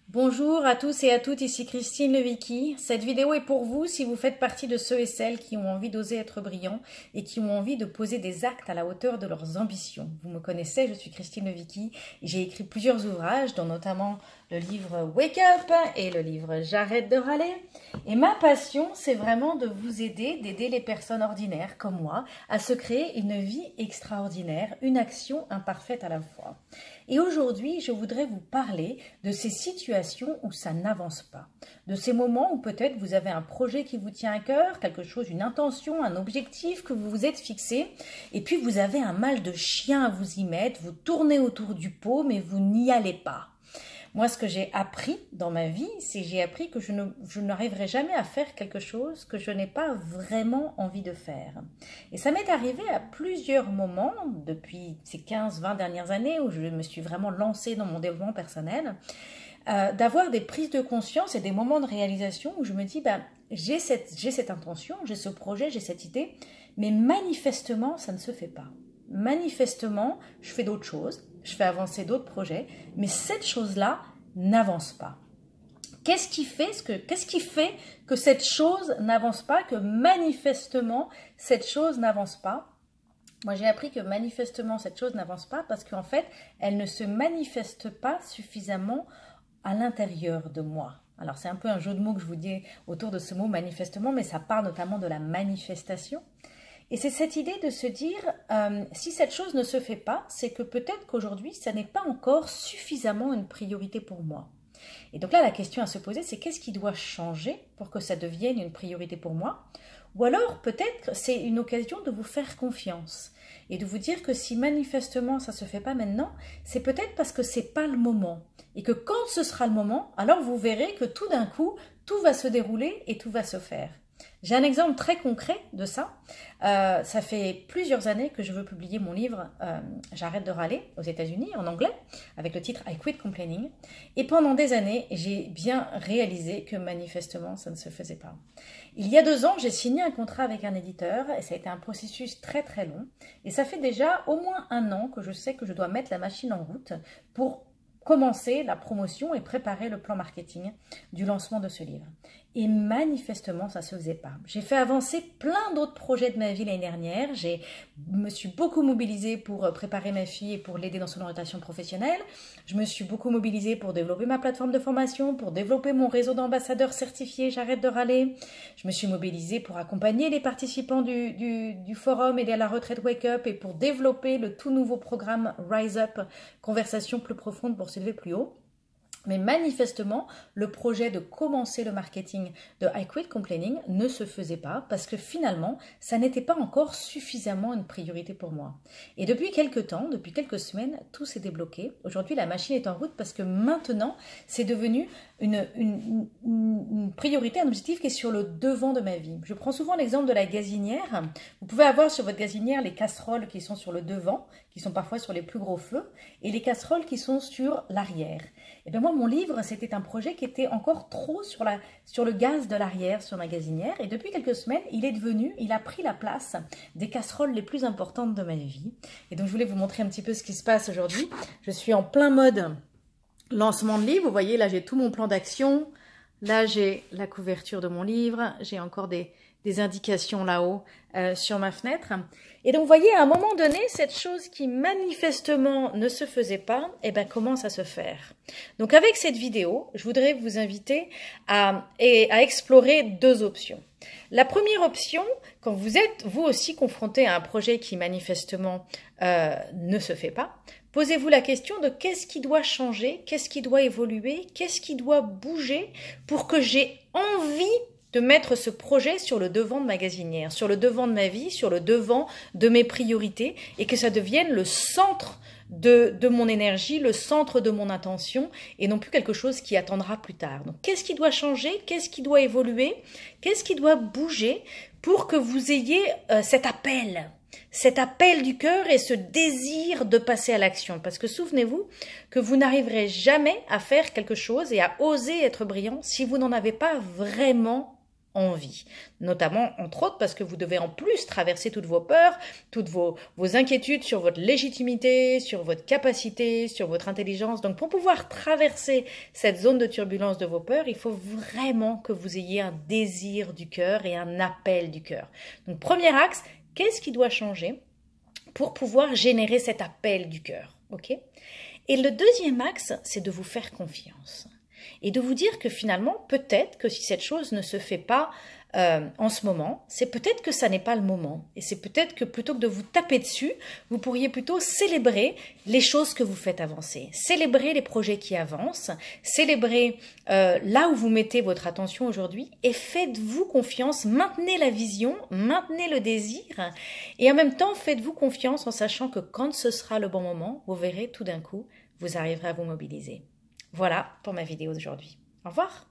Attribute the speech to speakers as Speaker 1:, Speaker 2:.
Speaker 1: Bonjour à tous et à toutes, ici Christine Levicki. Cette vidéo est pour vous si vous faites partie de ceux et celles qui ont envie d'oser être brillants et qui ont envie de poser des actes à la hauteur de leurs ambitions. Vous me connaissez, je suis Christine Levicki et j'ai écrit plusieurs ouvrages, dont notamment le livre Wake Up et le livre J'arrête de râler. Et ma passion, c'est vraiment de vous aider, d'aider les personnes ordinaires comme moi à se créer une vie extraordinaire, une action imparfaite à la fois. Et aujourd'hui, je voudrais vous parler de ces situations où ça n'avance pas, de ces moments où peut-être vous avez un projet qui vous tient à cœur, quelque chose, une intention, un objectif que vous vous êtes fixé, et puis vous avez un mal de chien à vous y mettre, vous tournez autour du pot, mais vous n'y allez pas. Moi, ce que j'ai appris dans ma vie, c'est que j'ai appris que je n'arriverai jamais à faire quelque chose que je n'ai pas vraiment envie de faire. Et ça m'est arrivé à plusieurs moments, depuis ces 15-20 dernières années, où je me suis vraiment lancée dans mon développement personnel, d'avoir des prises de conscience et des moments de réalisation où je me dis, j'ai cette intention, j'ai ce projet, j'ai cette idée, mais manifestement, ça ne se fait pas. Manifestement, je fais d'autres choses, je fais avancer d'autres projets, mais cette chose-là n'avance pas. Qu'est-ce qui fait que cette chose n'avance pas, que manifestement cette chose n'avance pas? Moi, j'ai appris que manifestement cette chose n'avance pas parce qu'en fait, elle ne se manifeste pas suffisamment à l'intérieur de moi. Alors, c'est un peu un jeu de mots que je vous dis autour de ce mot manifestement, mais ça part notamment de la manifestation. Et c'est cette idée de se dire, si cette chose ne se fait pas, c'est que peut-être qu'aujourd'hui, ça n'est pas encore suffisamment une priorité pour moi. Et donc là, la question à se poser, c'est qu'est-ce qui doit changer pour que ça devienne une priorité pour moi? Ou alors, peut-être, c'est une occasion de vous faire confiance et de vous dire que si manifestement ça ne se fait pas maintenant, c'est peut-être parce que ce n'est pas le moment. Et que quand ce sera le moment, alors vous verrez que tout d'un coup, tout va se dérouler et tout va se faire. J'ai un exemple très concret de ça. Ça fait plusieurs années que je veux publier mon livre J'arrête de râler aux États-Unis en anglais avec le titre I Quit Complaining. Et pendant des années, j'ai bien réalisé que manifestement, ça ne se faisait pas. Il y a 2 ans, j'ai signé un contrat avec un éditeur et ça a été un processus très très long. Et ça fait déjà au moins 1 an que je sais que je dois mettre la machine en route pour commencer la promotion et préparer le plan marketing du lancement de ce livre. Et manifestement, ça ne se faisait pas. J'ai fait avancer plein d'autres projets de ma vie l'année dernière. Je me suis beaucoup mobilisée pour préparer ma fille et pour l'aider dans son orientation professionnelle. Je me suis beaucoup mobilisée pour développer ma plateforme de formation, pour développer mon réseau d'ambassadeurs certifiés J'arrête de râler. Je me suis mobilisée pour accompagner les participants du forum Aider à la retraite Wake Up et pour développer le tout nouveau programme Rise Up, conversation plus profonde pour s'élever plus haut. Mais manifestement, le projet de commencer le marketing de I Quit Complaining ne se faisait pas parce que finalement, ça n'était pas encore suffisamment une priorité pour moi. Et depuis quelques temps, depuis quelques semaines, tout s'est débloqué. Aujourd'hui, la machine est en route parce que maintenant, c'est devenu une priorité, un objectif qui est sur le devant de ma vie. Je prends souvent l'exemple de la gazinière. Vous pouvez avoir sur votre gazinière les casseroles qui sont sur le devant, qui sont parfois sur les plus gros feux, et les casseroles qui sont sur l'arrière. Et bien moi, mon livre, c'était un projet qui était encore trop sur le gaz de l'arrière, sur ma gazinière. Et depuis quelques semaines, il a pris la place des casseroles les plus importantes de ma vie. Et donc, je voulais vous montrer un petit peu ce qui se passe aujourd'hui. Je suis en plein mode lancement de livre. Vous voyez, là, j'ai tout mon plan d'action. Là, j'ai la couverture de mon livre. J'ai encore des indications là-haut sur ma fenêtre. Et donc, vous voyez, à un moment donné, cette chose qui manifestement ne se faisait pas, commence à se faire. Donc, avec cette vidéo, je voudrais vous inviter à explorer 2 options. La première option, quand vous êtes vous aussi confronté à un projet qui manifestement ne se fait pas, posez-vous la question de qu'est-ce qui doit changer, qu'est-ce qui doit évoluer, qu'est-ce qui doit bouger pour que j'ai envie de mettre ce projet sur le devant de ma gazinière, sur le devant de ma vie, sur le devant de mes priorités et que ça devienne le centre de mon énergie, le centre de mon attention et non plus quelque chose qui attendra plus tard. Donc, qu'est-ce qui doit changer? Qu'est-ce qui doit évoluer? Qu'est-ce qui doit bouger pour que vous ayez cet appel du cœur et ce désir de passer à l'action? Parce que souvenez-vous que vous n'arriverez jamais à faire quelque chose et à oser être brillant si vous n'en avez pas vraiment envie. Notamment, entre autres, parce que vous devez en plus traverser toutes vos peurs, toutes vos inquiétudes sur votre légitimité, sur votre capacité, sur votre intelligence. Donc, pour pouvoir traverser cette zone de turbulence de vos peurs, il faut vraiment que vous ayez un désir du cœur et un appel du cœur. Donc, premier axe, qu'est-ce qui doit changer pour pouvoir générer cet appel du cœur, ok? Et le deuxième axe, c'est de vous faire confiance et de vous dire que finalement, peut-être que si cette chose ne se fait pas en ce moment, c'est peut-être que ça n'est pas le moment. Et c'est peut-être que plutôt que de vous taper dessus, vous pourriez plutôt célébrer les choses que vous faites avancer, célébrer les projets qui avancent, célébrer là où vous mettez votre attention aujourd'hui et faites-vous confiance, maintenez la vision, maintenez le désir et en même temps faites-vous confiance en sachant que quand ce sera le bon moment, vous verrez tout d'un coup, vous arriverez à vous mobiliser. Voilà pour ma vidéo d'aujourd'hui. Au revoir.